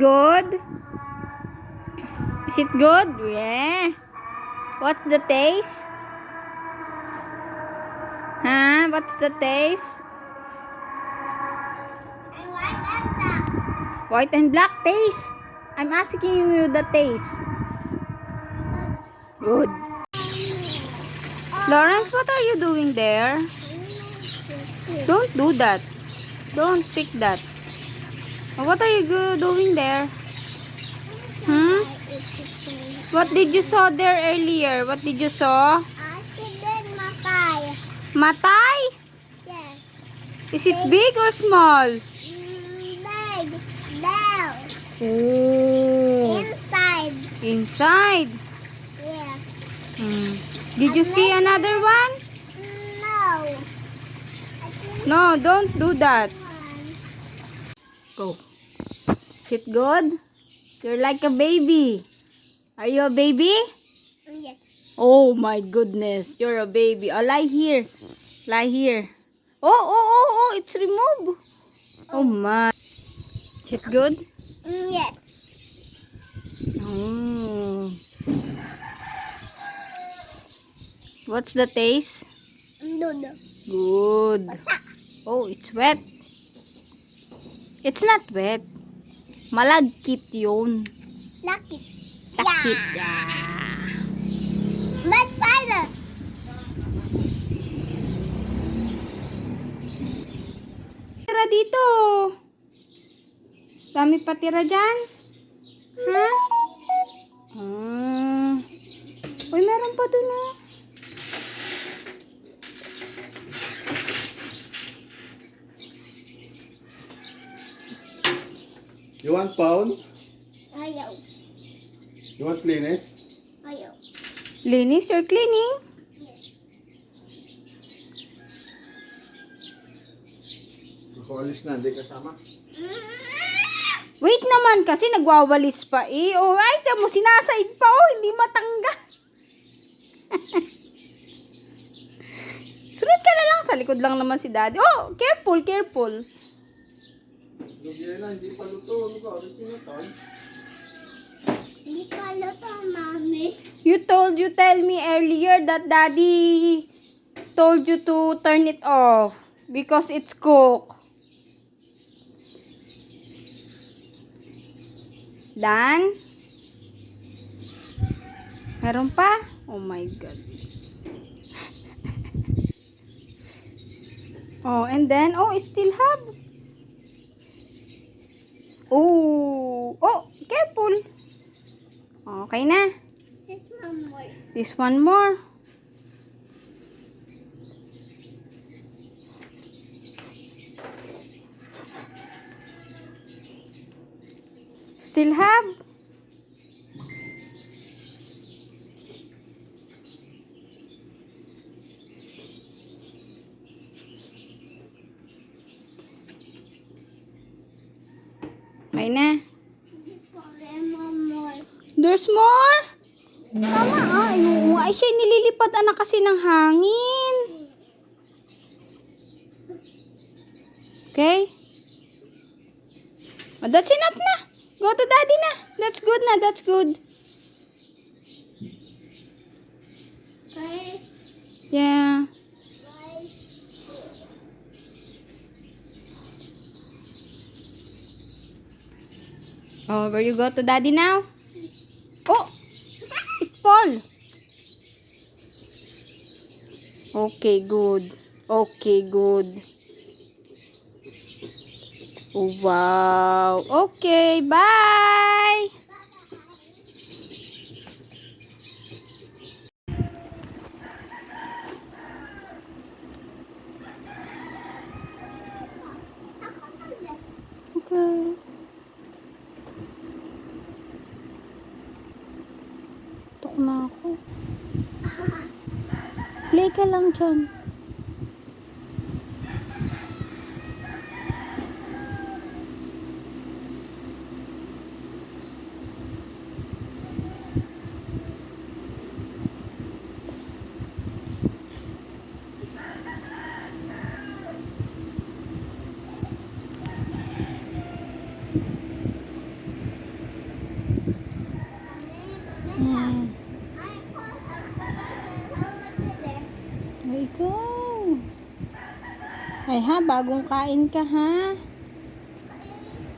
good? Is it good? Yeah. What's the taste? Huh? What's the taste? White and black taste. I'm asking you the taste. Good. Lawrence, what are you doing there? Don't do that. Don't pick that. What are you doing there? Hmm? What did you saw there earlier? What did you saw? Matay. Matay? Yes. Is it big or small? Big. Down. Oh. Inside. Inside. Yeah. Hmm. Did you see another one? No. No, don't do that. Go. Is it good? You're like a baby. Are you a baby? Yes. Oh my goodness. You're a baby. Oh, lie here. Lie here. Oh, it's removed. Oh my. Is it good? Yes. Oh. What's the taste? No. Good. Oh, it's wet. It's not wet. Malagkit yun. Lucky. Takit. Yeah. Yeah. Bad spider. Tira dito. Dami pa tira dyan. Ha? Uy, meron pa dun oh. You want pound? Ayaw. You want cleanest? Ayaw. Linis or cleaning? Ako alis na, hindi kasama. Wait naman kasi nagwawalis pa eh. Oh, ay, mo sinasaid pa oh, hindi matanggal. Sunod ka na lang, sa likod lang naman si daddy. Oh, careful. Lugyan na, hindi pa luto. Ano ka? Ulit tinatay. Hindi pa luto, mami. You tell me earlier that daddy told you to turn it off because it's cooked. Dan? Meron pa? Oh my God. Oh, and then, oh, it still have. Oh, careful. Okay na. There's one more. This one more. Still have. Okay na. More. There's more? Tama ah. Ay, siya nililipad anak kasi ng hangin. Okay? Oh, that's enough na. Go to daddy na. That's good na. That's good. Okay. Yeah. Oh, where you go to daddy now? Oh, it fall. Okay, good. Okay, good. Oh, wow. Okay, bye. Okay. Tok na ako. Play ka lang dyan. go. Ay ha, bagong kain ka ha.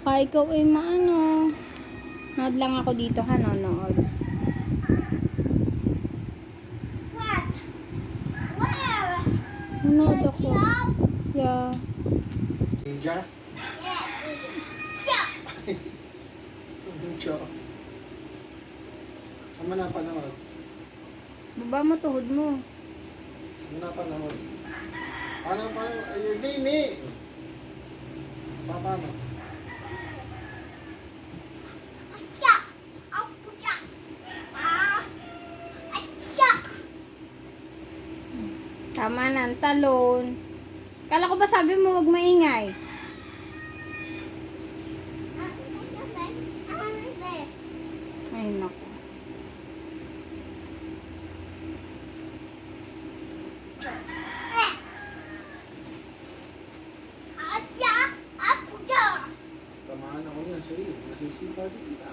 Kaya ikaw ay maano. Nood lang ako dito ha, nood. What? Where? Nood ako. Chop? Yeah. Ninja? Yeah. Chop. Ninja. Sama na panahon. Baba mo tuhod mo. Sama na panahon. Paano? Ayun, hindi. Paano? Chop. Up, chop. Ah. Chop. Tama na, ang talon. Kala ko ba sabi mo wag maingay? Ay, naku. Tamaan ako niya, sige. Nasisipa din kita.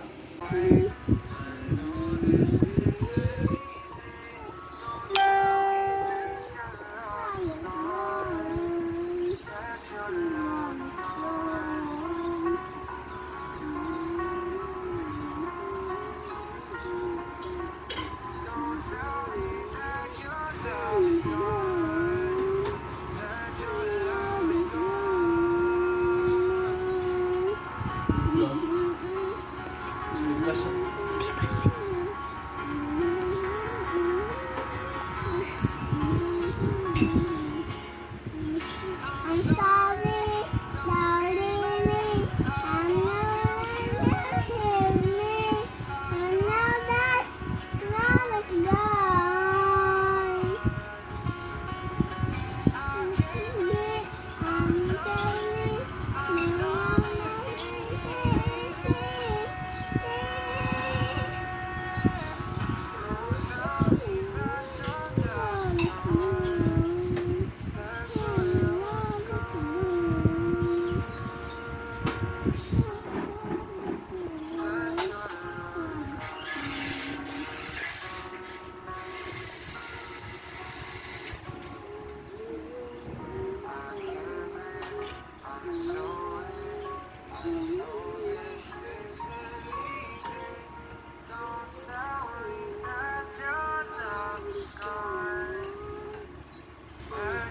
I'm sorry, darling. I know you me. I know that love is gone. I'm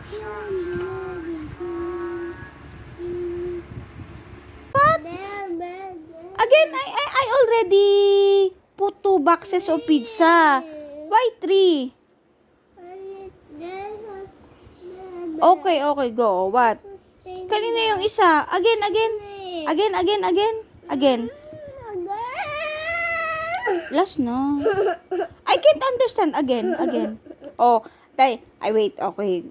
sorry, no What? There, baby. Again, I already put 2 boxes of pizza. Why 3? Okay, go. What? Kanina yung isa. Again. Last na. I can't understand. Again. Oh, tay. I wait. Okay.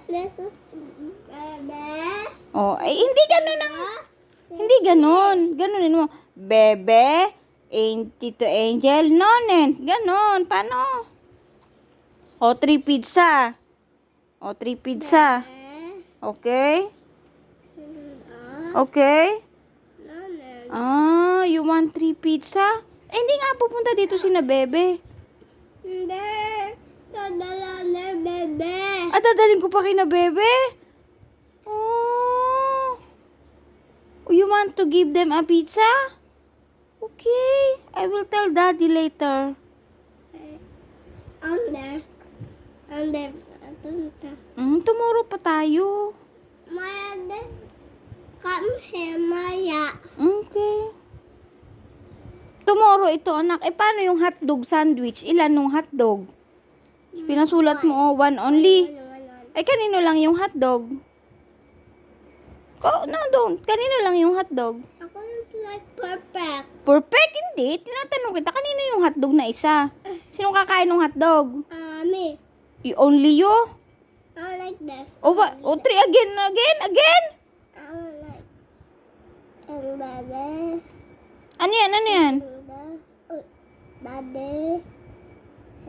This is baby. Oh, ay, hindi ganun ang... Hindi ganun. Ganunin mo. Bebe, Tito Angel, Nonen. Ganon. Paano? O, 3 pizza. Okay? Okay? Ah, you want 3 pizza? Eh, hindi nga pupunta dito si na Bebe. Hindi. Dadala na, bebe. At dadalhin ko pa kina Bebe? Oh. You want to give them a pizza? Okay. I will tell Daddy later. I'm there. Tomorrow pa tayo. Maya, come here, Maya. Okay. Tomorrow ito, anak. Eh, paano yung hotdog sandwich? Ilan nung hotdog? Pinasulat mo, 1 only. Eh, kanino lang yung hotdog? No, don't. Kanino lang yung hotdog? Ako is like perfect. Perfect? Hindi. Tinatanong kita, kanino yung hotdog na isa? Sino kakain ng hotdog? Me. Only you? I like this. O, 3 again? I like, baby. Ano yan? Daddy.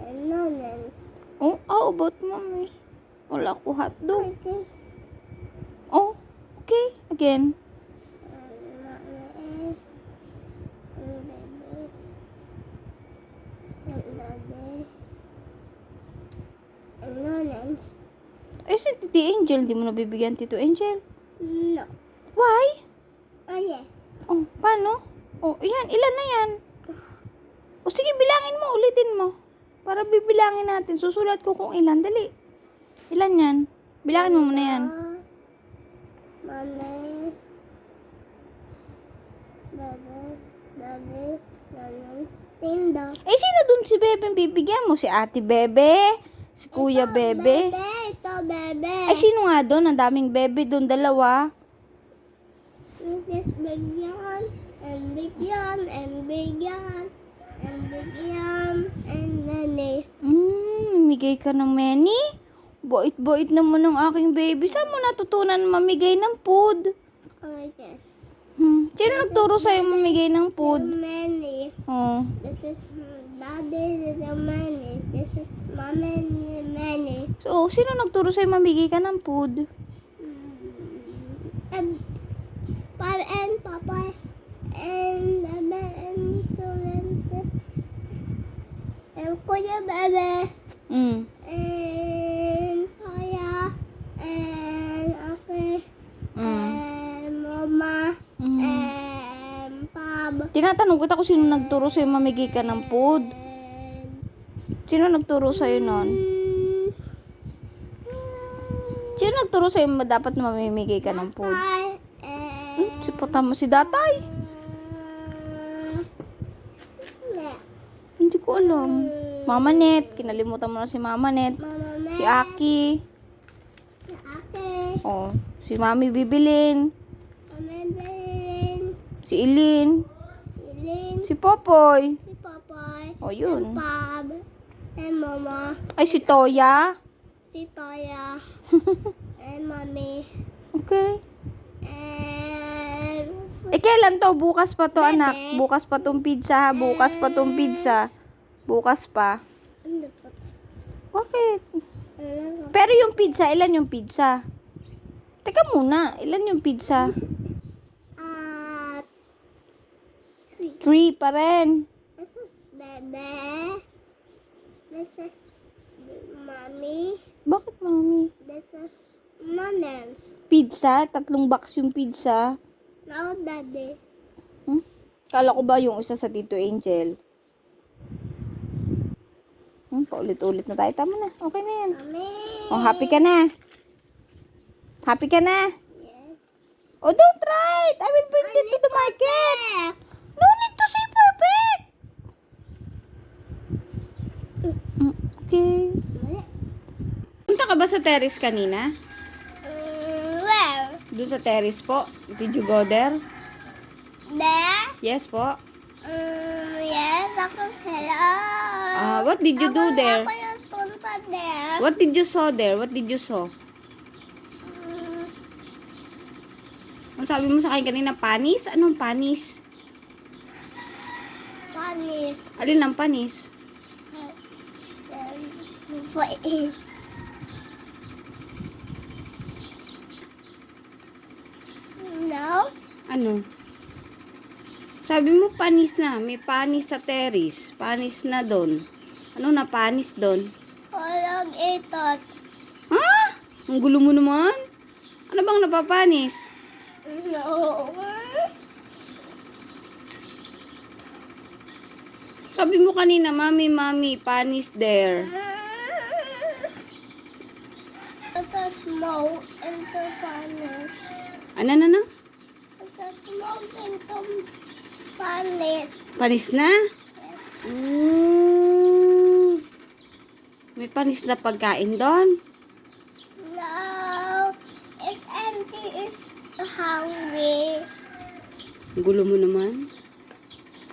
And nonsense. Oh, how about mommy? Wala ko hotdog. Okay. Oh, okay. Again. Nonsense. Eh, si Titi Angel, di mo nabibigyan Tito Angel. No. Why? Oh, yes. Oh, paano? Oh, yan. Ilan na yan? O sige, bilangin mo. Ulitin mo. Para bibilangin natin. Susulat ko kung ilan. Dali. Ilan yan? Bilangin mo muna yan. Mami. Bebe. Daddy. Nanay. Tinda. Eh, sino dun si Bebe bibigyan mo? Si Ate Bebe? Si Kuya Bebe? Ito, bebe. Ay, sino nga doon? Ang daming Bebe doon. Dalawa. This bigyan. And bigyan. And bigyan. And bigyan. And nanay. Mamigay ka ng many? Bait-bait naman ng aking baby. Saan mo natutunan mamigay ng food? I guess. Sino nagturo sa'yo mamigay ng food? Many. Oh. This is daddy. This is many. This is mommy. Many. So, sino nagturo sa'yo mamigay ka ng food? And Papa and Papa and Bebe and Tulens and Kuya Bebe and Kaya and Ate and Mama and Pab. Tinatanong kita kung sino nagturo sa'yo mamigay ka ng food. Sino nagturo sa'yo nun? Sino nagturo sa'yo dapat na mamimigay ka ng food? Siputan mo si Datay. Hindi ko alam. Mama Net. Kinalimutan mo na si Mama Net. Si Aki. Oh, si Mami Bibilin. Si Ilin. Si Popoy. Si Papa Oh, yun. Pab and Mama. Ay, si Toya. Si Toya and Mommy Okay. and Eh, kailan to? Bukas pa to, anak. Bukas pa tong pizza, ha? Bukas pa tong pizza. Bukas pa. ano pa? Bakit? Ano? Pero yung pizza, ilan yung pizza? Teka muna, ilan yung pizza? At 3 pa rin. this is Bebe. This is Mommy. Bakit, mami? This is Nonens. Pizza? 3 box yung pizza. No, Daddy. Kala ko ba yung isa sa Tito Angel? Paulit-ulit na tayo. Tama na. Okay na yan. Mommy. Oh, happy ka na? Happy ka na? Yes. Oh, don't try it. I will bring it to the market. No need to say perfect. Okay. Punta ka ba sa terrace kanina? Where? Doon sa terrace po? Did you go there? There? Yes po. Yes, ako hello. What did you do there? Ako yung punta there. What did you saw there? What did you saw? Ang sabi mo sa akin kanina, panis? Anong panis? Panis. Alin ang panis? No? Ano? Sabi mo panis na. May panis sa terrace. Panis na doon. Ano na panis doon? Walang itot. Ha? Ang gulo mo naman. Ano bang napapanis? No. Sabi mo kanina, mami, panis there. It's a smoke into panis. Ano? It's a smoke into panis. Panis na? May panis na pagkain doon. No. It's empty. It's hungry. Ang gulo mo naman.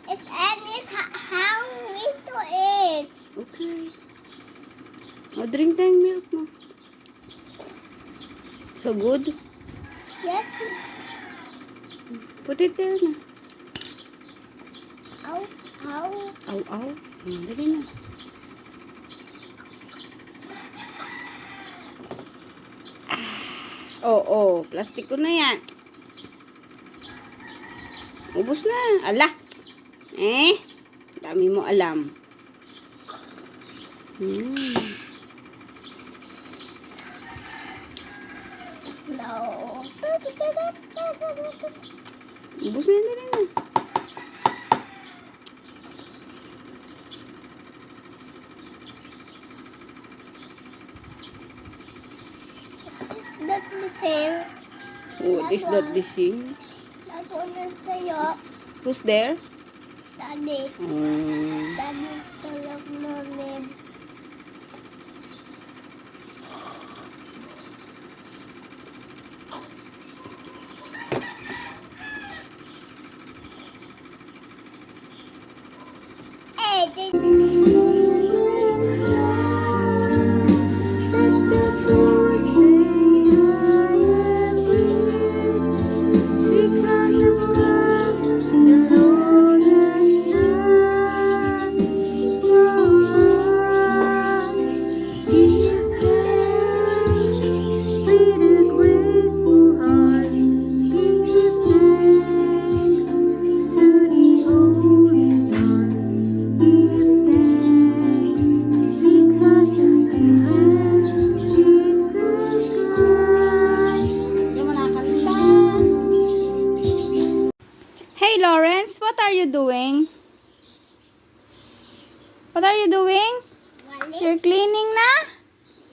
It's hungry to eat. Okay. O, drink tayong milk mo. So good? Yes. Put it there na. Ow. Ow. Aw. Dali na. Oo, plastic ko na yan. Ubus na. Ala. Dami mo alam. Ubus na rin na. That's the same. What is that the same? That one is the Who's there? Daddy. Mm. Daddy's full of mommy. Hey, Hey Lawrence, what are you doing? What are you doing? You're cleaning na?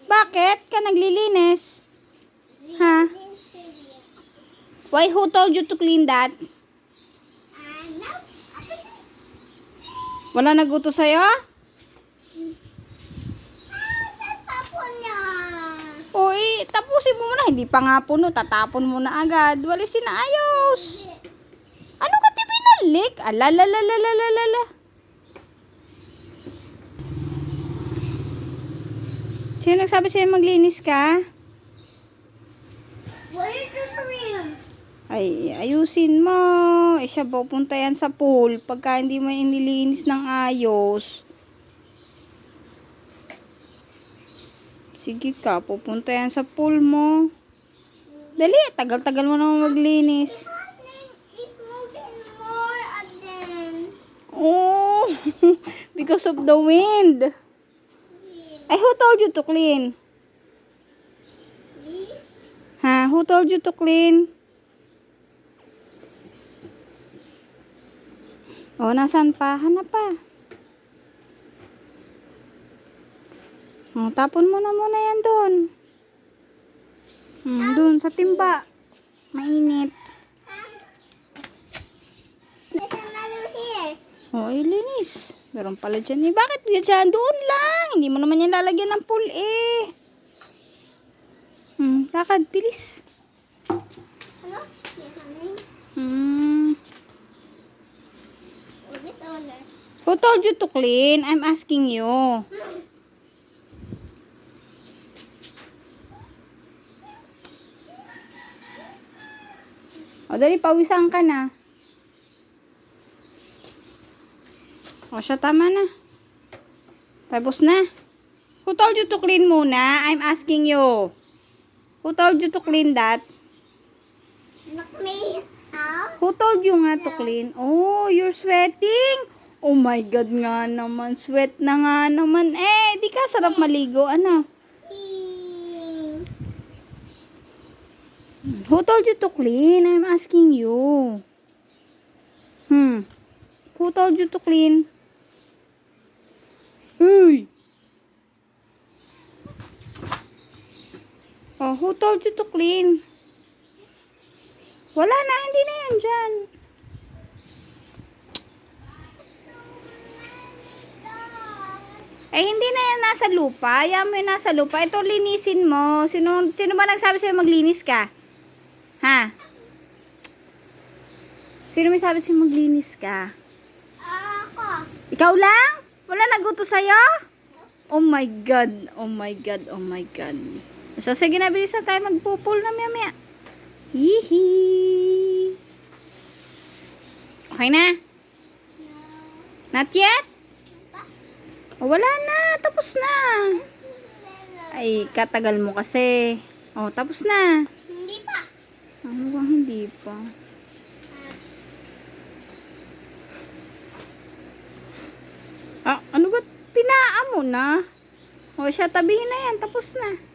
Bakit ka naglilinis? Ha? Why, who told you to clean that? Wala naguto sa'yo? tapon niya. Uy, tapusin mo muna. Hindi pa nga puno. Tatapon mo na agad. Walisin na ayos. Ano ka ti pinalik? Alalalalalalalala. Sino nagsabi sa'yo maglinis ka? What is the cream? Ay, ayusin mo. Siya pupunta yan sa pool pagka hindi mo inilinis ng ayos. Sige ka, pupunta yan sa pool mo. Dali, tagal-tagal mo naman maglinis. It's moving more again. Oh, because of the wind. Ay, who told you to clean? Ha? Who told you to clean? Oh, nasan pa? Hanap pa. Oh, tapon mo na muna yan doon. Doon sa timba. Mainit. There's another here. Oh, linis. Meron pala dyan eh. Bakit dyan? Doon lang. Hindi mo naman yan lalagyan ng pool eh. Lakad, bilis. Hello? Yes, honey. Oh, this owner. Who told you to clean? I'm asking you. O, dali, pawisan ka na. O, siya, tama na. Tapos na. Who told you to clean muna? I'm asking you. Who told you to clean that? Look me out. Who told you nga to clean? Oh, you're sweating. Oh my God nga naman. Sweat na nga naman. Eh, di ka sarap maligo. Ano? Who told you to clean? I'm asking you. Who told you to clean? Hey! Oh, who told you to clean? Wala na, hindi na yan dyan. Eh, hindi na yan nasa lupa. Ayaw mo yung nasa lupa. Ito, linisin mo. Sino ba nagsabi sa'yo maglinis ka? Ha? Sino may sabi sa'yo maglinis ka? Ako. Ikaw lang? Wala naguto sa'yo? Oh my God. Oh my God. Oh my God. So, sige na, bilisan tayo magpupul na maya. Hihi. Okay na? Not yet? Oh, wala na. Tapos na. Ay, katagal mo kasi. Oh, tapos na. Hindi pa. Ano bang hindi pa? Ah, ano ba? Pinaa mo na. O siya, tabihin na yan. Tapos na.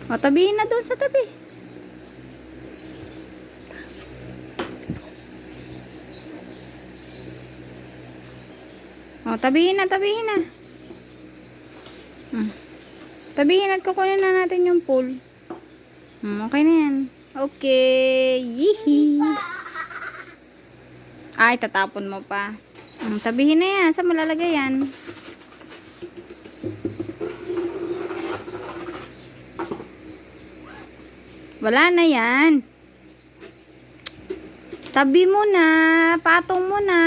O, tabihin na doon sa tabi. O, tabihin na, tabihin na. Tabihin at kukunin na natin yung pool. Okay na yan. Okay. Yihi. Ay, tatapon mo pa. Tabihin na yan. Saan malalagay yan? Wala na yan. Tabi mo na. Patong mo na.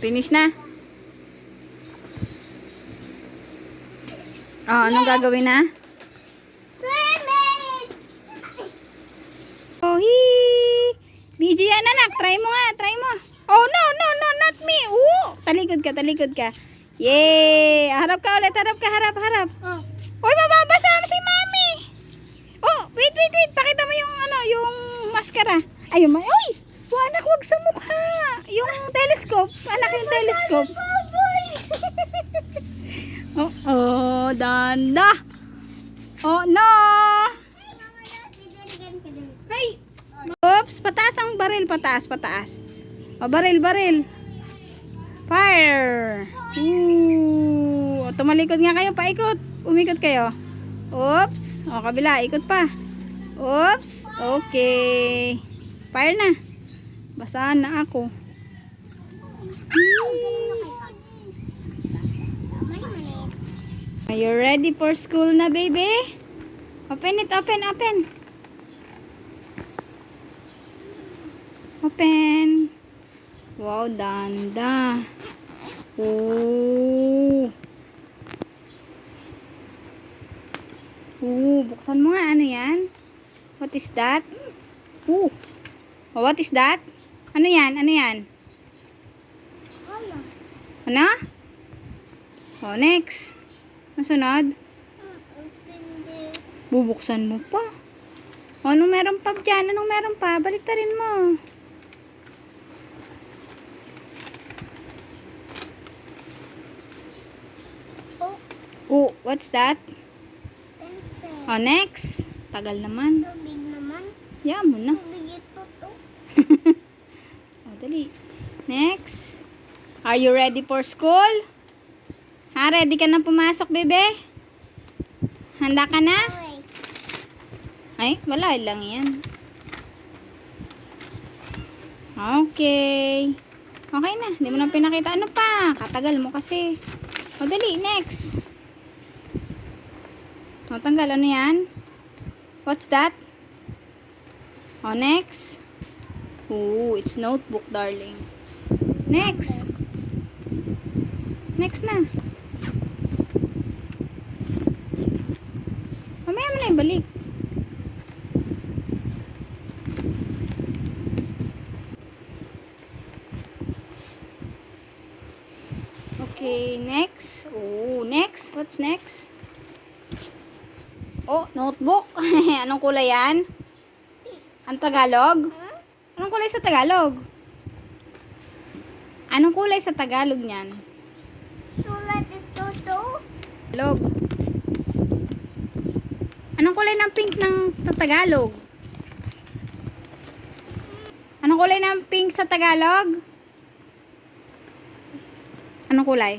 Finish na. Oh, anong gagawin na? Swimming! Oh, BG yan anak. Try mo nga. Try mo. Oh, no, no, no, not me. Talikod ka, talikod ka. Yay! Harap ka ulit. Harap ka, harap, harap. Oh. Uy, mababasa si mami. Oh, wait, wait, wait. Pakita mo yung, yung maskara. Ayun, uy! Anak, wag sa mukha. Yung telescope. Anak, yung telescope. Oh, danda. Oh, no. Hey. Oops, pataas ang baril. Pataas, pataas. Oh, baril, baril. Fire. Tumalikod nga kayo. Paikot. Umikot kayo. Oops. Oh, kabila. Ikot pa. Oops. Okay. Fire na. Basahan na ako. Are you ready for school na, baby? Open it, open, open. Open. Wow, danda. Oh. Buksan mo nga. Ano yan? What is that? Oh, what is that? Ano yan? Ano yan? Ano? Oh, next. Masunod? Bubuksan mo pa. O, anong meron pa dyan? Anong meron pa? Baliktarin mo. Oh, what's that? Oh, next. Tagal naman. Big naman. Yan mo na. Big ito to. Oh, dali. Next. Are you ready for school? Ha, ready ka na pumasok, bebe? Handa ka na? Ay, wala lang yan. Okay. Okay na. Hindi mo na pinakita. Ano pa? Katagal mo kasi. O, dali. Next. O, tanggal. Ano yan? What's that? O, next. Oh, it's notebook, darling. Next. Next na. Mamaya mo na ibalik. Okay, next. Oh, next. What's next? Oh, notebook. Anong kulay yan? Ang Tagalog? Anong kulay sa Tagalog? Anong kulay sa Tagalog niyan? Sulat ito to. Tagalog. Anong kulay ng pink ng sa Tagalog? Anong kulay ng pink sa Tagalog? Anong kulay?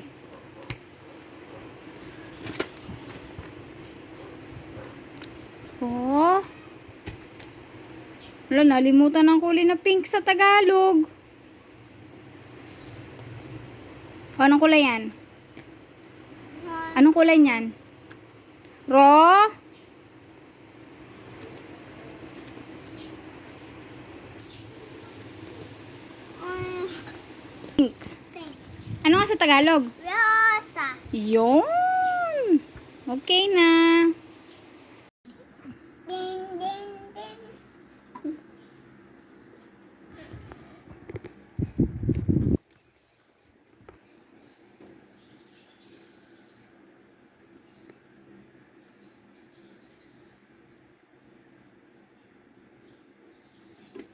Oh. Wala, nalimutan ang kulay na pink sa Tagalog. O, anong kulay yan? Anong kulay niyan? Ro? Pink. Ano nga sa Tagalog? Rosa. Yun. Okay na. Ding, ding, ding.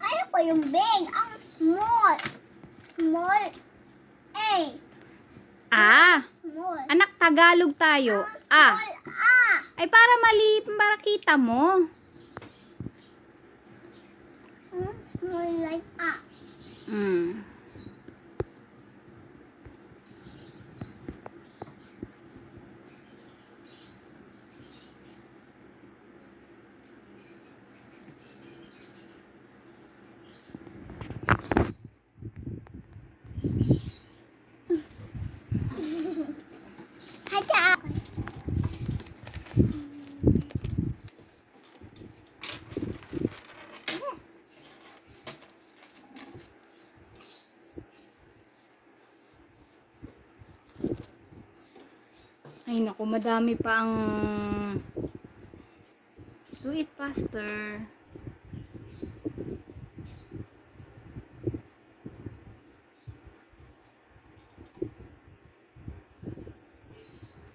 Ayaw ko yung big. Ang small. Small. Small. A. Ah. Small. Anak, Tagalog tayo. Ah. Small. Ah. Ay, para mali, para kita mo. Small like ah. Mm. Hacha. Ay, naku, madami pa ang... Do it faster.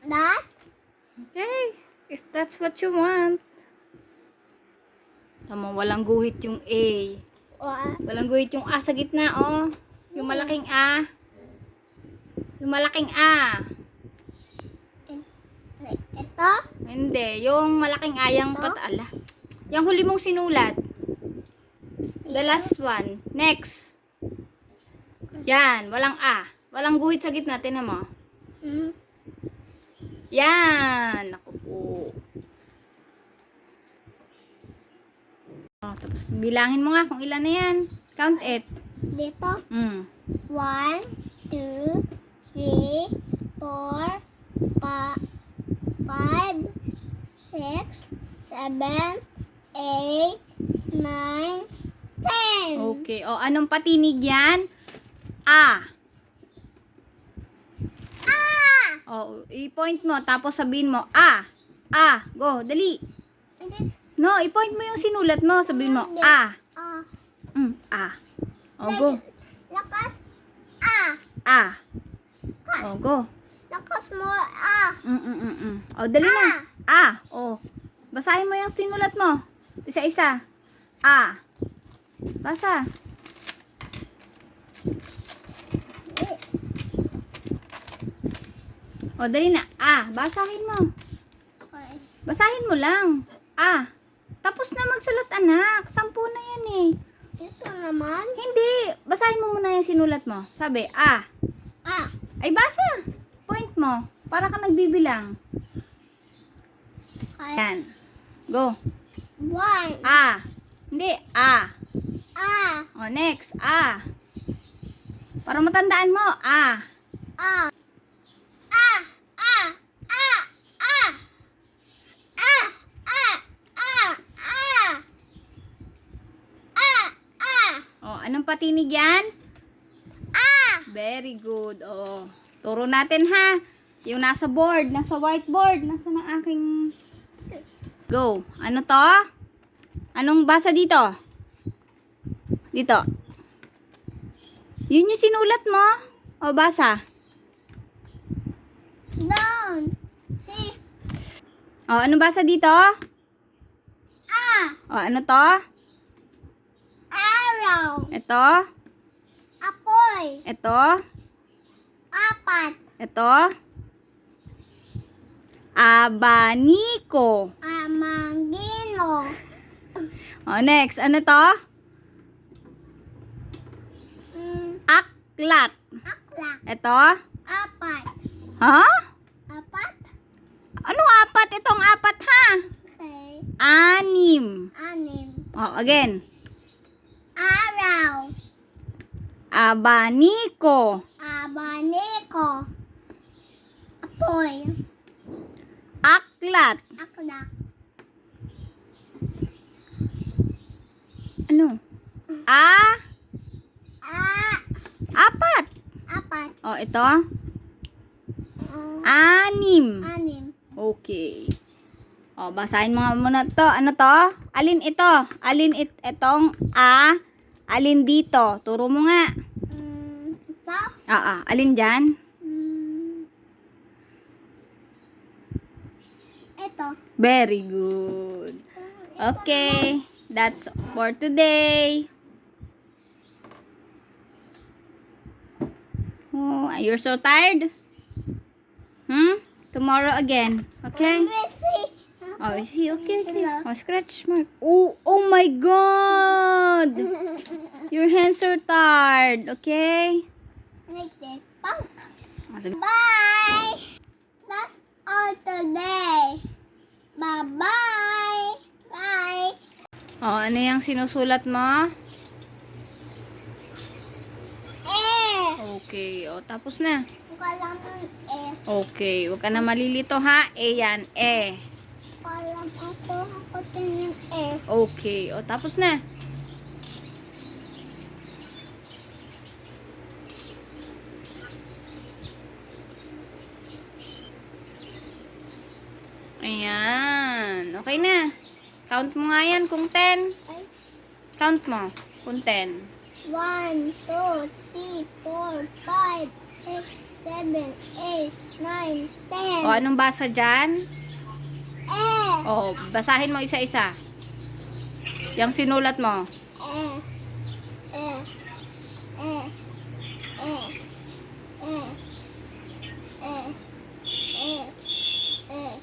That. Okay, if that's what you want. Tama, walang guhit yung A. What? Walang guhit yung A sa gitna, oh. Yung malaking A. Yung malaking A. Ito. Hindi, yung malaking A, yung patala. Yung huli mong sinulat. The last one. Next. Yan, walang A. Walang guhit sa gitna, tinan mo. Yan. Naku po. Oh, tapos bilangin mo nga kung ilan na yan. Count it. Dito. 1, 1, 2, 3, 4, 5, 6, 7, 8, 9, 10. Okay. O, anong patinig yan? A. Ah! O, i-point mo. Tapos sabihin mo, A. A. Go, dali. No, i-point mo yung sinulat mo. Sabihin mo, A. A. O, go. Lakas. Ah! A. O, go. Lakas mo. Ah! O, dali na. A. O. Basahin mo yung sinulat mo. Isa-isa. A. Basa. O, dali na. A. Basahin mo. Okay. Basahin mo lang. A. Tapos na magsulat, anak. 10 na yan eh. Ito naman. Hindi. Basahin mo muna yung sinulat mo. Sabi, A. Ah! Ay, basa. Point mo. Para ka nagbibilang. Okay. Yan. Go. 1. A. Hindi. A. Ah! O, next. A. Para matandaan mo. A. Ah! Ah! Ah! Ah! Ah! Ah! Ah! Ah! Ah! Ah! Ah! O, anong patinig yan? Ah! Very good. O, turo natin ha. Yung nasa board, nasa whiteboard, nasa ng aking... Go. Ano to? Anong basa dito? Dito. Yun yung sinulat mo. O, basa. Down. See? O, anong basa dito? Ah! O, ano to? Arrow. Ito? Apoy. Ito? 4. Ito? Abaniko. Amangino. O, next. Ano to? Aklat. Aklak. Ito? 4. Ha? 4? Ano 4? Itong 4 ha? Okay. 6. 6. O, again. Araw. Abaniko. Abaniko. Apoy. Aklat. Aklak. Ano? Ah! 4. 4. O, ito? 6. 6. Okay. O, basahin mo nga muna to. Ano to? Alin ito? Alin itong A? Alin dito? Turo mo nga. Ito? Alin dyan? Ito. Very good. Okay. That's for today. Oh, you're so tired? Tomorrow again. Okay? Missy. Oh, see, okay. Oh, scratch mark. Oh my God! Your hands are tired. Okay? Like this. Punk. Oh, sabi- Bye. That's all today. Bye-bye. Bye. Oh, ano yung sinusulat mo? Okay. Oh, tapos na. Kalam nun Okay. Huwag ka na malilito ha. Yan. Kalam ako din yung Okay. O, tapos na. Ayan. Okay na. Count mo nga yan kung 10. Count mo kung 10. 1, 2, 3, 4, 5, 6, 7, 8, 9, 10. O, anong basa dyan? Eh. O, basahin mo isa-isa. Yung sinulat mo. Eh. Eh. Eh. Eh. Eh. Eh. Eh. Eh.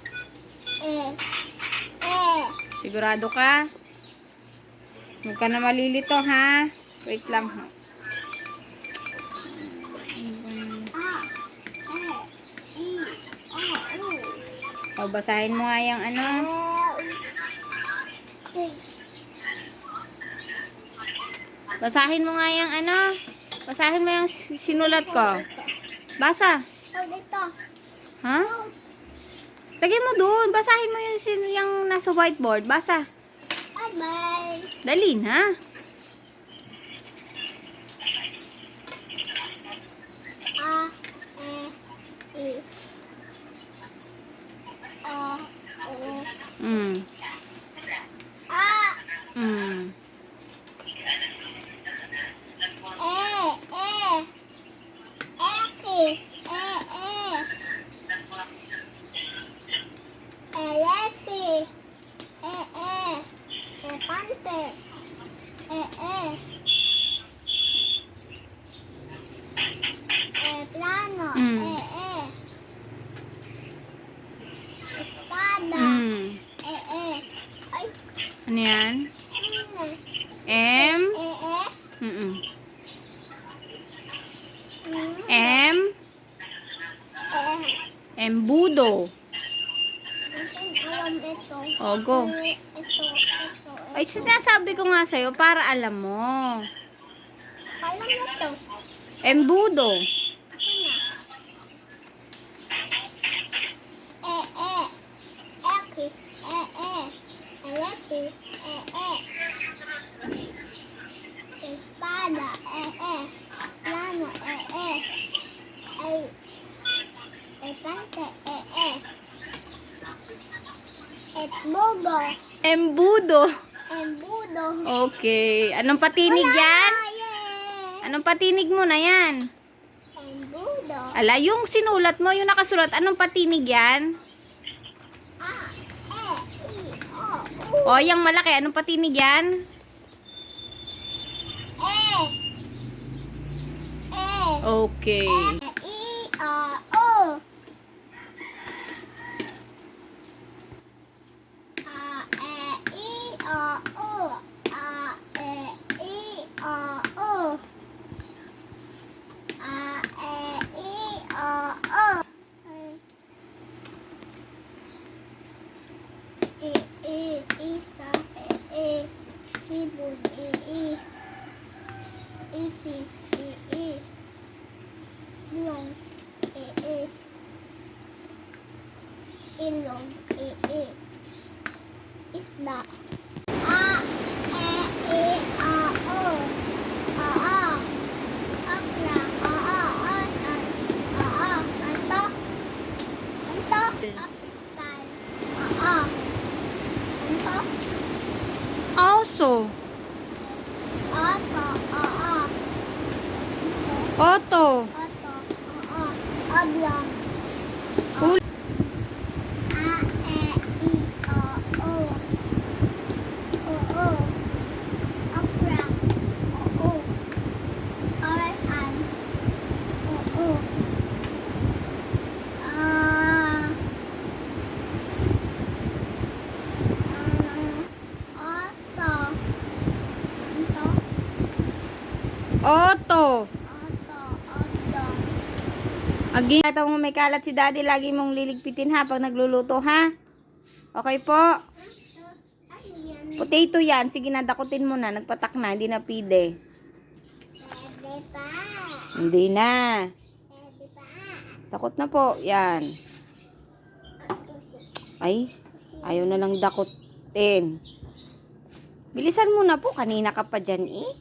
Eh. Eh. Sigurado ka? Huwag ka na malilito, ha? Wait lang, ha? A. E. I. O. U. O, basahin mo nga yung ano. Basahin mo nga yung ano. Basahin mo yung sinulat ko. Basa. Oh, dito. Ha? Lagay mo doon. Basahin mo yung nasa whiteboard. Basa. Bye-bye. Dali na. A. E. I. O. U. Mm. A. Mm. X. Elesi. Pante. Plano. Mm. Espada. Mm. Ay. Ano yan? Ano? M. Mm-mm. M. Embudo. Alam ito. O, go. Ito. Ay, sinasabi ko nga sa'yo para alam mo. Alam mo ito. Embudo. X. Elesi. Espada. Plano. Elefante. Etbugo. Embudo. Embudo. Okay. Anong patinig yan? Anong patinig mo na yan? Embudo. Ala, yung sinulat mo, yung nakasulat, anong patinig yan? A. E. I. O. U. O, yung malaki, anong patinig yan? Okay. I. O. A. I. O. A. I. O. A. I. O. Isa. Ibon. Itis. Ilong. Ilong. Isda. A. E. I. A. O. A. Okra. A. Asan. A. Anto. Pakistan. A. Anto. Also. Aso. A. Oto. Oto. A. Oblong. Huli. A. E. I. O. Oo. Okra. Oo. Orasan. Oo. Auto. Auto. Again, ito mo may kalat si daddy, lagi mong liligpitin ha pag nagluluto ha. Okay po? Ano yan? Potato yan. Sige na, dakutin mo na. Nagpatak na, hindi na pide. Pwede pa. Hindi na. Pwede pa. Takot na po. Yan. Ay, ayaw na lang dakutin. Bilisan mo na po. Kanina ka pa dyan eh.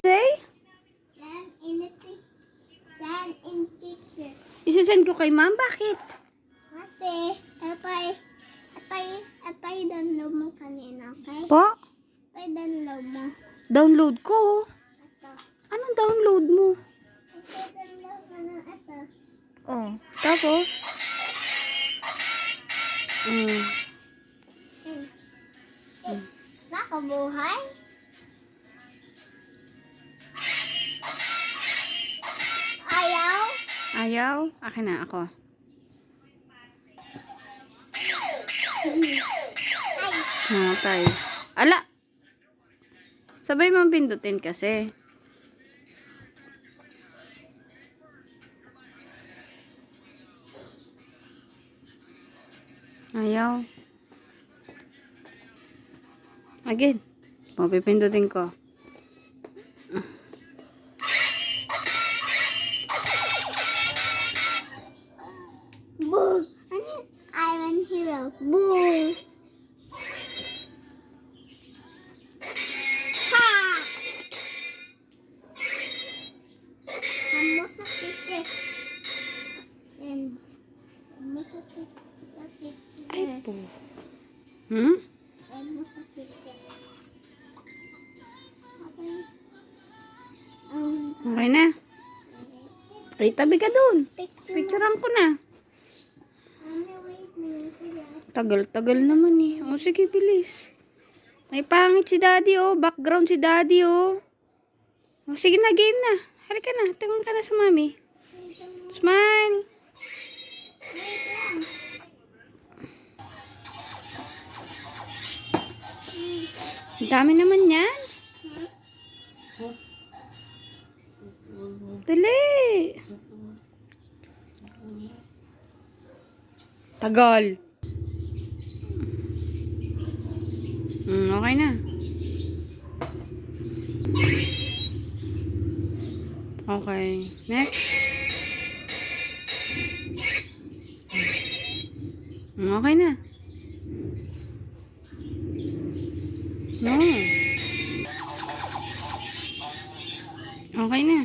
Say? Send in picture. Isasend ko kay ma'am. Bakit? Kasi, ito'y download mo kanina, okay? Po? Ito'y download mo. Download ko. Ito. Anong download mo? Ito'y download mo na ito. Oh, tapos? Nakabuhay? Ayaw? Ayaw? Akin na ako. Ay, Okay. Ala! Sabay mong pindutin kasi. Ayaw. Again. Mapipindutin ko. boo! Iron Hero. Boo! Ha! Send mo sa teacher. Send mo sa teacher. Ay po. Hmm? Send mo sa teacher. Okay. Okay na. Ay, tabi ka dun. Picture. Picturean ko na. Wait minute. Tagal-tagal naman eh. O sige, bilis. May pangit si daddy oh. Background si daddy oh. O sige na, game na. Halika na. Tingnan ka na sa mami. Smile. Wait lang. Ang dami naman yan. Dali. Tagal. Okay na. Okay. Next. Okay na. No. Okay na.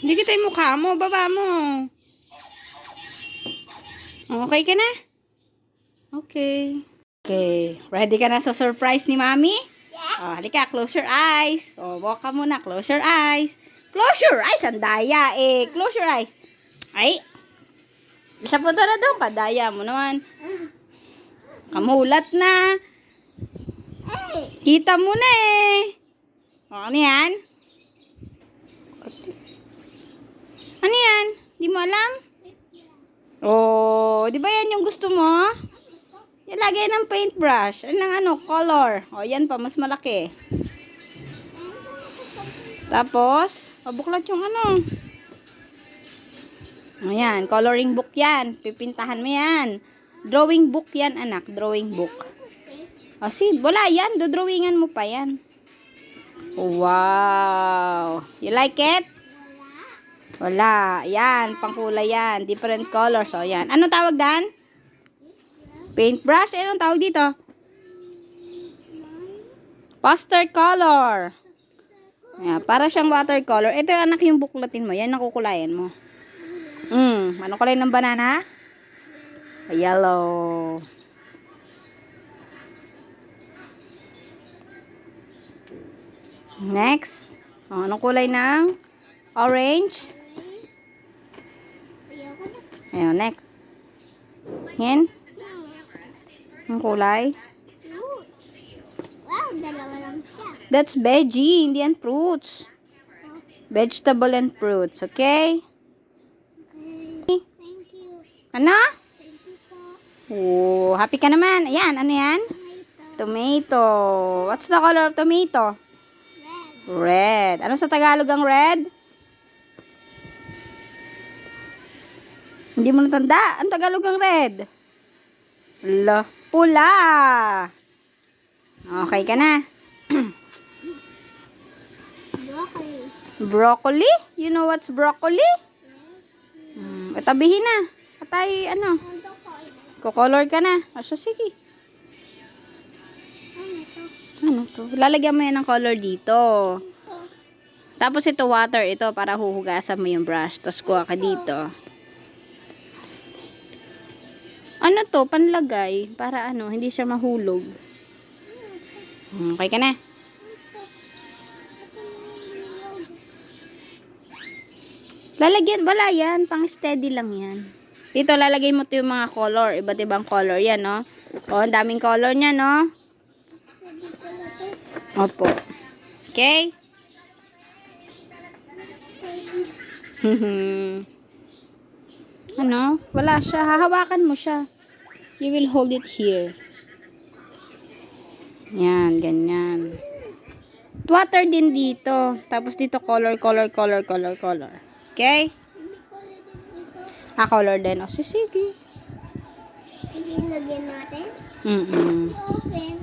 Hindi kita yung mukha mo. Baba mo. Okay ka na? Okay. Okay. Ready ka na sa surprise ni Mami? Yes. Oh, halika. Close your eyes. Oh, walk ka muna. Close your eyes. Close your eyes. Ang daya eh. Close your eyes. Ay. Isa po na doon. Kadaya mo naman. Kamulat na. Hey. Kita mo na eh. O, ano yan? Ano yan? Di mo alam? Oh, di ba yan yung gusto mo? Ilagay ng paintbrush. Ano, color. O, yan pa, mas malaki. Tapos, pabuklat yung ano. Ayan, coloring book yan. Pipintahan mo yan. Drawing book yan, anak. Drawing book. O, wala yan. Dodrawingan mo pa yan. Wow. You like it? Wala. Yan, pangkulay yan. Different colors. O, yan. Anong tawag dan? Paintbrush. Anong tawag dito? Poster color. Ayan, para siyang watercolor. Ito yung anak yung buklatin mo. Yan, nakukulayan mo. Anong kulay ng banana? Yellow. Next. O, anong kulay ng orange? Ayoko na. Ayan, next. Yan. Ang kulay. Fruits. Wow, dalawa lang siya. That's veggie, hindi yan fruits. Vegetable and fruits, okay? Okay. Thank you. Ano? Thank you po. Oh, happy ka naman. Ayan, ano yan? Ito. Tomato. What's the color of tomato? Red. Red. Ano sa Tagalog ang red? Hindi mo natanda. Ang Tagalog ang red. Pula. Okay ka na. Broccoli. Broccoli? You know what's broccoli? Tabihin na. Patay, ano. Ano to color? Kukolor ka na. So, sige. Ano to? Ano to? Lalagyan mo yan ng color dito. Ito. Tapos ito water. Ito para huhugasan mo yung brush. Tapos kuha ka dito. Ano to? Panlagay. Para ano, hindi siya mahulog. Okay ka na. Lalagyan, wala yan. Pang steady lang yan. Dito, lalagay mo to yung mga color. Iba't ibang color yan, no? O, ang daming color niya, no? Sabi ko na to. Opo. Okay? Ano? Wala siya. Hahawakan mo siya. You will hold it here. Yan, ganyan. Water din dito. Tapos dito color. Okay? Hindi color din dito. Color din. O, sige. Hindi lagyan natin. Open.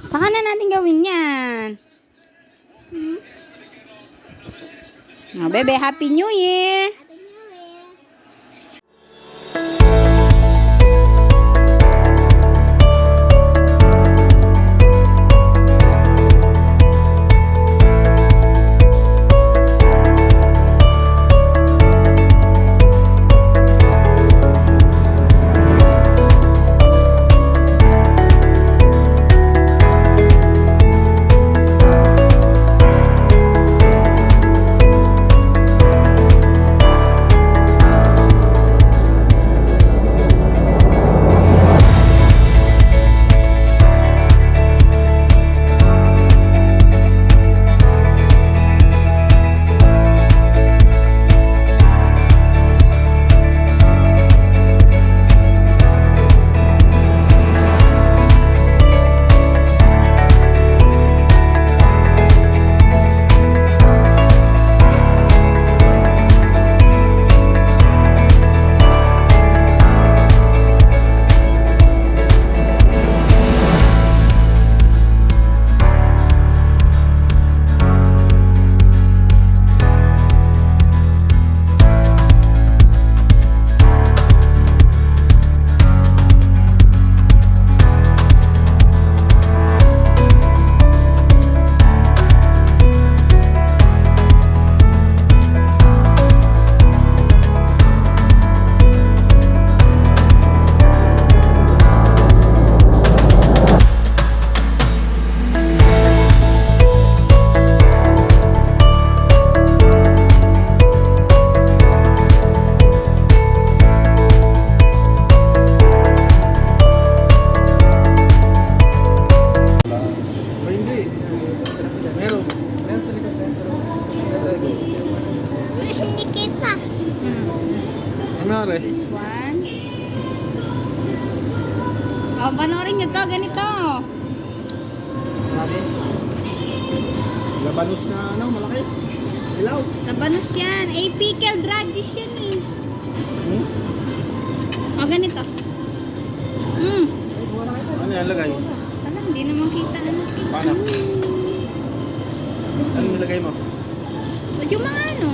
Saka na natin gawin yan. O, bebe, Happy New Year! Happy New Year. Ay, hindi. Meron. Meron sa likod. Hindi kita. Ano nari? This one. O, panoorin nyo to. Ganito. Malaki. Labanos na ano, malaki. Ilaw. Labanos yan. Pickled radish yan eh. O, ganito. Ano yan, lagay? Wala, hindi naman kita. Paano? Ano nilagay mo? Yung mga ano.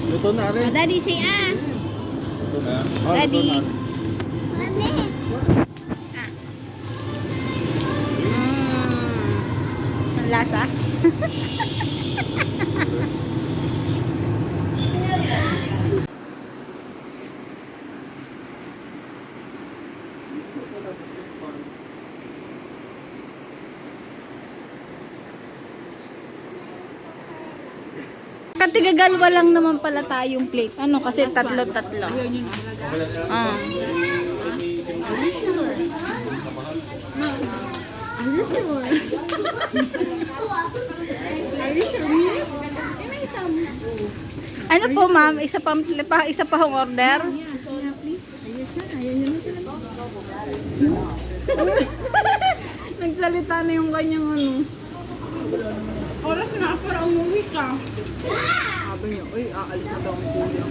Luto na rin. Daddy say Luto na. Oh, Daddy. luto na. Mami. Ang lasa. Katigagalwa lang naman pala tayong plate. Ano kasi tatlo-tatlo. Ah. Ano po ma'am? Isa pa hong order? nagsasalita na yung kanyang ano. Oras na para umuwi ka. Sabi niya, uy, aalis na daw ang kuya.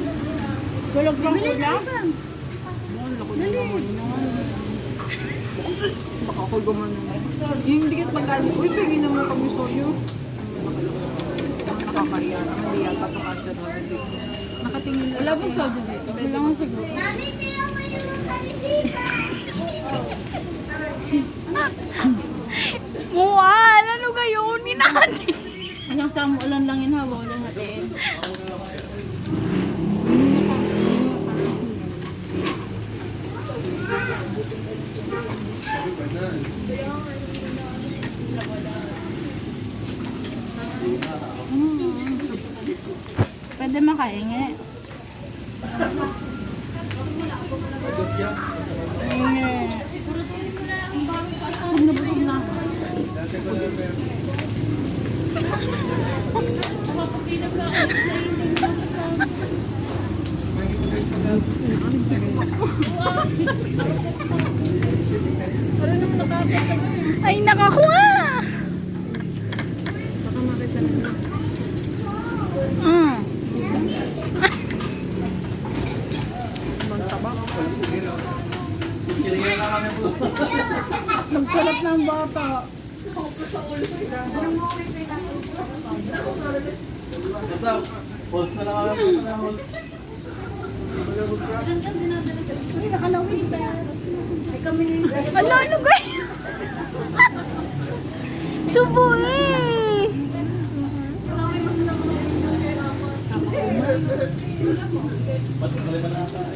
Tulog lang kuya? Lako na naman yan. Baka ako gumanon. Yung dikit magkano, uy, pingin naman kami sa'yo. Nakakaya na, hindi yata itong answer na dito. Nakatingin na. Wala bang soda dito? Kailangan siguro. Muan! Ano gayon? Minati! Anong samo ulan lang yun ha? Wala natin. Pwede makaingi. Ingi. Nabulog na ako. Ay, nakakuha! Nagkalat ng bata. Pulse na lang ako. Ala, ano kayo? Subo eh! Ba't kaliman na